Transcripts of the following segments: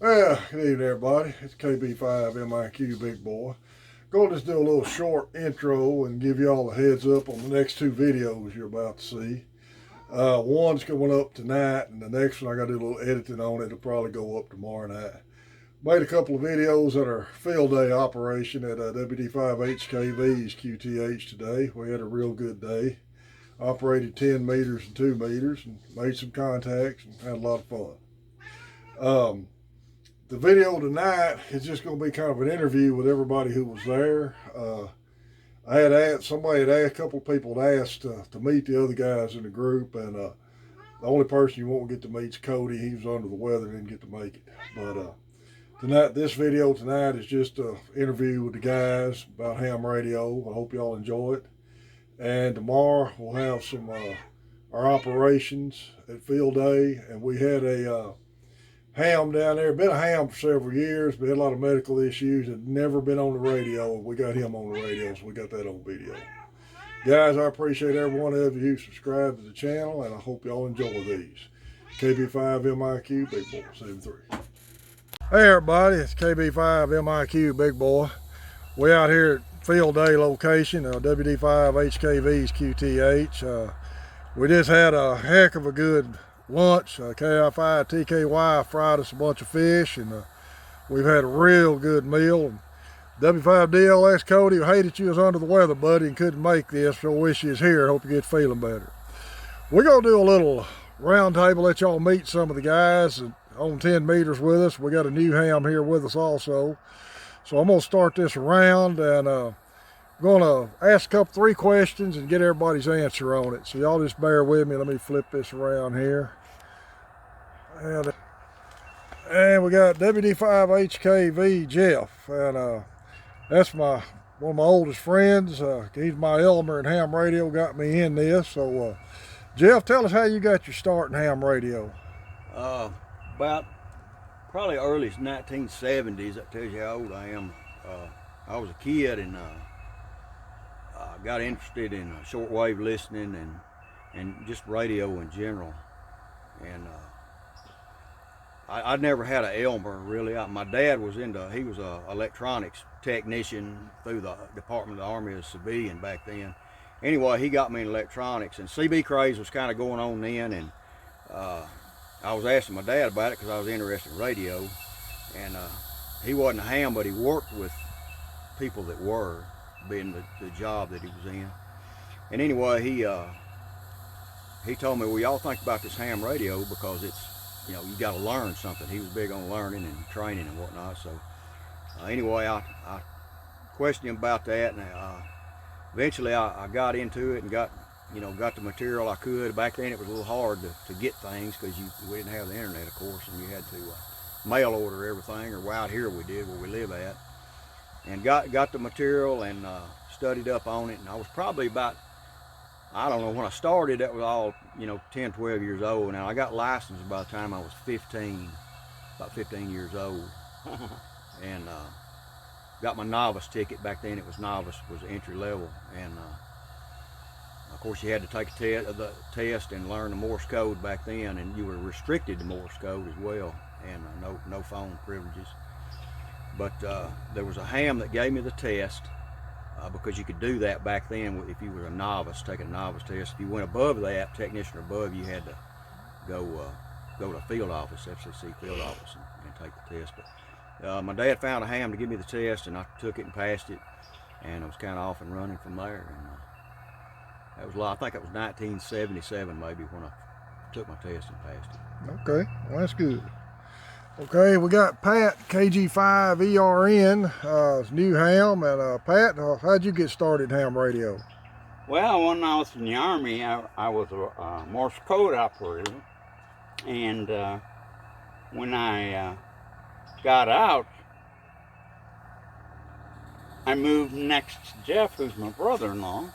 Well, good evening, everybody. It's KB5 MIQ Big Boy. Going to just do a little short intro and give you all a heads up on the next two videos you're about to see. One's going up tonight, and the next one I got to do a little editing on it. It'll probably go up tomorrow night. Made a couple of videos at our field day operation at WD5HKV's QTH today. We had a real good day. Operated 10 meters and 2 meters and made some contacts and had a lot of fun. The video tonight is just going to be kind of an interview with everybody who was there. A couple of people had asked to meet the other guys in the group, and the only person you won't get to meet is Cody. He was under the weather and didn't get to make it. But this video tonight is just an interview with the guys about ham radio. I hope y'all enjoy it. And tomorrow we'll have some our operations at field day, and we had a ham down there. Been a ham for several years, but had a lot of medical issues. Had never been on the radio. We got him on the radio, so we got that on video. Guys, I appreciate every one of you who subscribed to the channel, and I hope y'all enjoy these. KB5MIQ Big Boy 73. Hey everybody, it's KB5MIQ Big Boy. We out here at field day location, WD5HKV's QTH. We just had a heck of a good lunch. KFI TKY fried us a bunch of fish, and we've had a real good meal. And W5DLS Cody, I hated you was under the weather, buddy, and couldn't make this, so I wish you was here. I hope you get feeling better. We're going to do a little round table, let y'all meet some of the guys on 10 meters with us. We got a new ham here with us also. So I'm going to start this round, and going to ask three questions and get everybody's answer on it. So y'all just bear with me. Let me flip this around here. And we got WD5HKV Jeff, and that's one of my oldest friends. He's my Elmer and ham radio, got me in this. So Jeff, tell us how you got your start in ham radio. About probably early 1970s. That tells you how old I am. I was a kid, and got interested in shortwave listening and just radio in general. And I never had an Elmer really. My dad was he was a electronics technician through the Department of the Army as a civilian back then. Anyway, he got me in electronics, and CB craze was kind of going on then, and I was asking my dad about it because I was interested in radio. And he wasn't a ham, but he worked with people that were, being the job that he was in. And anyway, he told me, well, y'all think about this ham radio because it's, you got to learn something. He was big on learning and training and whatnot. So anyway, I questioned him about that, and eventually I got into it and got the material I could. Back then it was a little hard to get things because we didn't have the internet, of course, and you had to mail order everything, or out here we did where we live at. And got the material and studied up on it, and I was probably about, I don't know, when I started, that was all 10, 12 years old. Now I got licensed by the time I was 15, about 15 years old. And got my novice ticket. Back then it was novice, was entry level, and of course you had to take the test and learn the Morse code back then, and you were restricted to Morse code as well, and no phone privileges. But there was a ham that gave me the test because you could do that back then if you were a novice, taking a novice test. If you went above that, technician or above, you had to go to field office, FCC field office, and take the test. But my dad found a ham to give me the test, and I took it and passed it, and I was kind of off and running from there. And that was, I think it was 1977 maybe when I took my test and passed it. Okay, well, that's good. Okay, we got Pat, KG5ERN, new ham. And Pat, how'd you get started in ham radio? Well, when I was in the Army, I was a Morse code operator. And when I got out, I moved next to Jeff, who's my brother-in-law.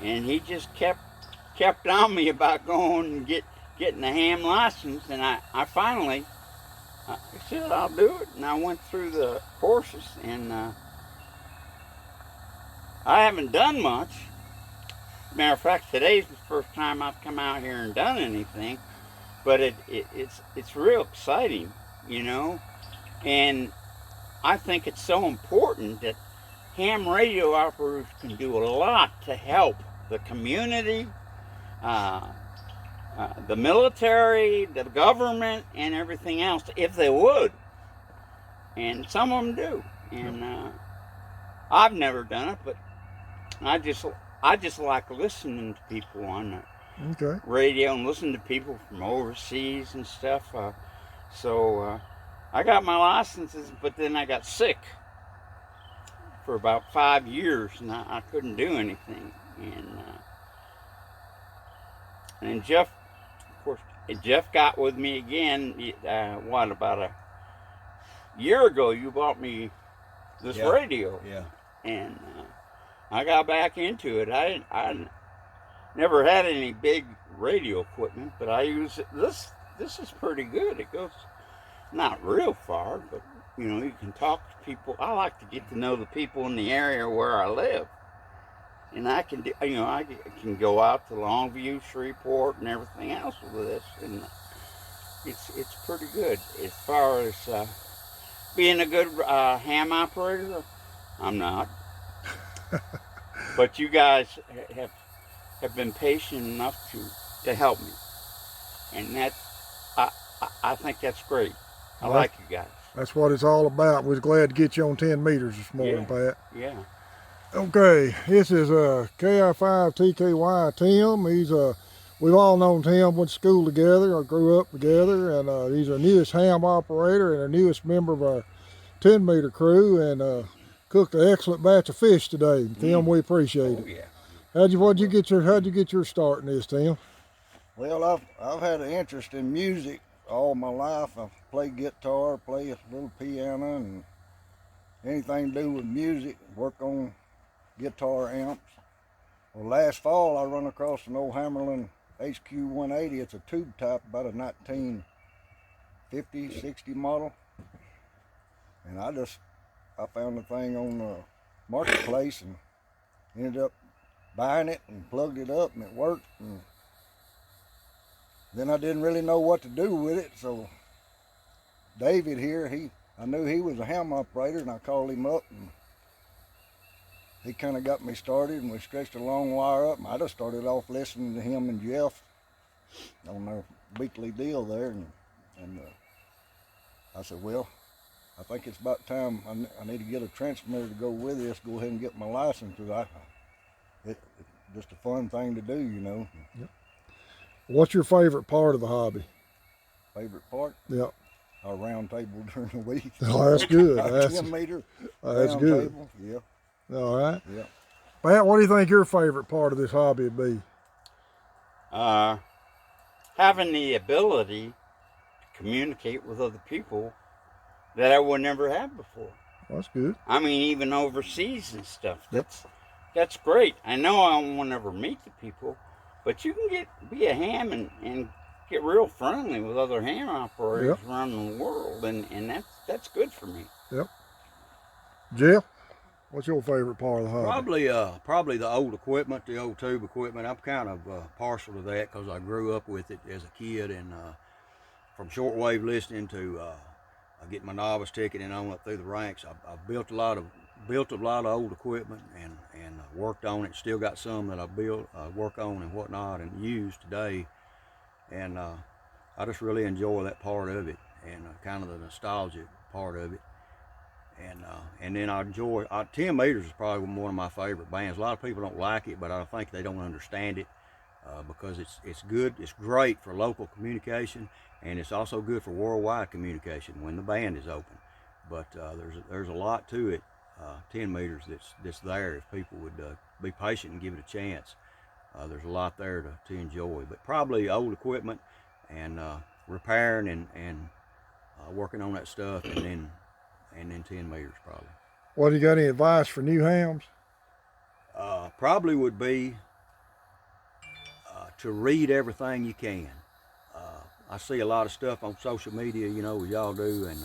And he just kept on me about going and getting a ham license. And I finally... I said, I'll do it, and I went through the courses, and I haven't done much. Matter of fact, today's the first time I've come out here and done anything, but it's real exciting you know. And I think it's so important that ham radio operators can do a lot to help the community, the military, the government, and everything else, if they would. And some of them do. And I've never done it, but I just like listening to people on the radio and listening to people from overseas and stuff. So I got my licenses, but then I got sick for about 5 years, and I couldn't do anything. And Jeff, of course, Jeff got with me again. About a year ago, you bought me this radio. Yeah. And I got back into it. I never had any big radio equipment, but I use it. This is pretty good. It goes not real far, but you can talk to people. I like to get to know the people in the area where I live, and I can do. I can go out to Longview, Shreveport, and everything else with this, and it's pretty good as far as being a good ham operator. I'm not, but you guys have been patient enough to help me, and that I think that's great. I like you guys. That's what it's all about. We're glad to get you on 10 meters this morning, Pat. Yeah. Okay, this is KI5TKY Tim. We've all known Tim, went to school together or grew up together, and he's our newest ham operator and our newest member of our 10 meter crew, and cooked an excellent batch of fish today. Tim, we appreciate it. Yeah. How'd you get your start in this, Tim? Well, I've had an interest in music all my life. I've played guitar, play a little piano, and anything to do with music, work on guitar amps. Well, last fall I run across an old Hammerlin HQ 180. It's a tube type, about a 1950, 60 model. And I found the thing on the marketplace and ended up buying it and plugged it up, and it worked. And then I didn't really know what to do with it, so David here, I knew he was a ham operator, and I called him up, and he kind of got me started, and we stretched a long wire up, and I just started off listening to him and Jeff on their weekly deal there, and I said, well, I think it's about time I need to get a transmitter to go with this, go ahead and get my license, because it's just a fun thing to do, Yep. What's your favorite part of the hobby? Favorite part? Yep. Our round table during the week. Oh, that's good. Our 10 meter that's round good. Table. Yeah. All right. Yeah. Pat, what do you think your favorite part of this hobby would be? Having the ability to communicate with other people that I would never have before. That's good. I mean, even overseas and stuff. That's great. I know I won't ever meet the people, but you can be a ham and get real friendly with other ham operators around the world, and that's good for me. Yep. Jeff, what's your favorite part of the hobby? Probably the old equipment, the old tube equipment. I'm kind of partial to that because I grew up with it as a kid, and from shortwave listening to getting my novice ticket and on up through the ranks, I've built a lot of old equipment and worked on it. Still got some that I work on and whatnot and use today, and I just really enjoy that part of it and kind of the nostalgia part of it. And then I enjoy 10 meters is probably one of my favorite bands. A lot of people don't like it, but I think they don't understand it because it's good. It's great for local communication, and it's also good for worldwide communication when the band is open. But there's a lot to it. 10 meters that's there if people would be patient and give it a chance. There's a lot there to enjoy, but probably old equipment and repairing and working on that stuff, and then 10 meters probably. Well, you got any advice for new hams? Probably would be to read everything you can. I see a lot of stuff on social media, as y'all do, and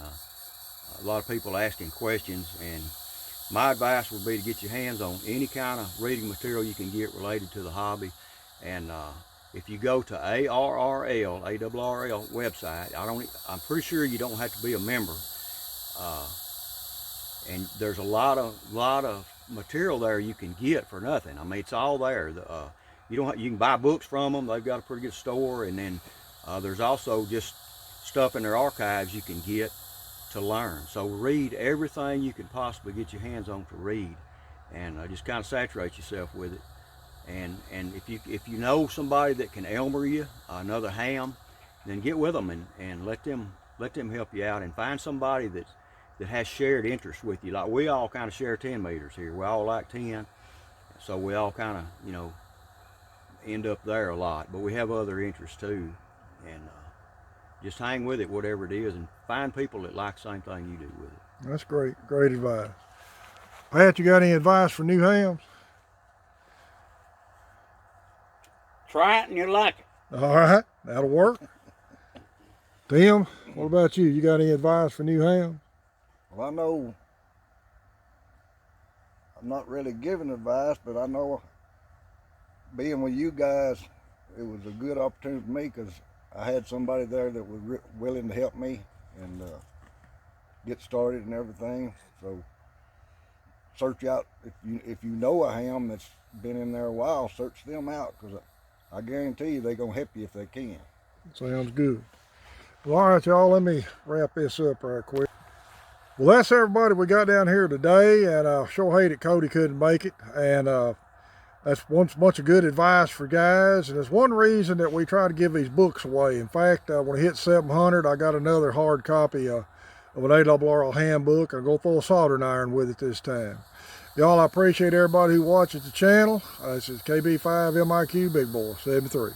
a lot of people asking questions, and my advice would be to get your hands on any kind of reading material you can get related to the hobby, and if you go to ARRL website, I'm pretty sure you don't have to be a member. And there's a lot of material there you can get for nothing. I mean, it's all there. You can buy books from them. They've got a pretty good store, and then there's also just stuff in their archives you can get to learn. So read everything you can possibly get your hands on to read, and just kind of saturate yourself with it. And if you know somebody that can Elmer you another ham, then get with them and let them help you out, and find somebody that has shared interest with you. Like we all kind of share 10 meters here. We all like 10, so we all kind of end up there a lot. But we have other interests too, and just hang with it, whatever it is, and find people that like the same thing you do with it. That's great advice. Pat, you got any advice for new hams? Try it and you'll like it. All right, that'll work. Tim, what about you? You got any advice for new hams? Well, I know I'm not really giving advice, but I know being with you guys, it was a good opportunity for me because I had somebody there that was willing to help me and get started and everything. So search out, if you know a ham that's been in there a while, search them out, because I guarantee you they're going to help you if they can. Sounds good. Well, all right, y'all, let me wrap this up right quick. Well, that's everybody we got down here today, and I sure hate it Cody couldn't make it. And that's one bunch of good advice for guys, and it's one reason that we try to give these books away. In fact, when I hit 700, I got another hard copy of an ARRL handbook. I'm going to throw a soldering iron with it this time. Y'all, I appreciate everybody who watches the channel. This is KB5 MIQ Big Boy 73.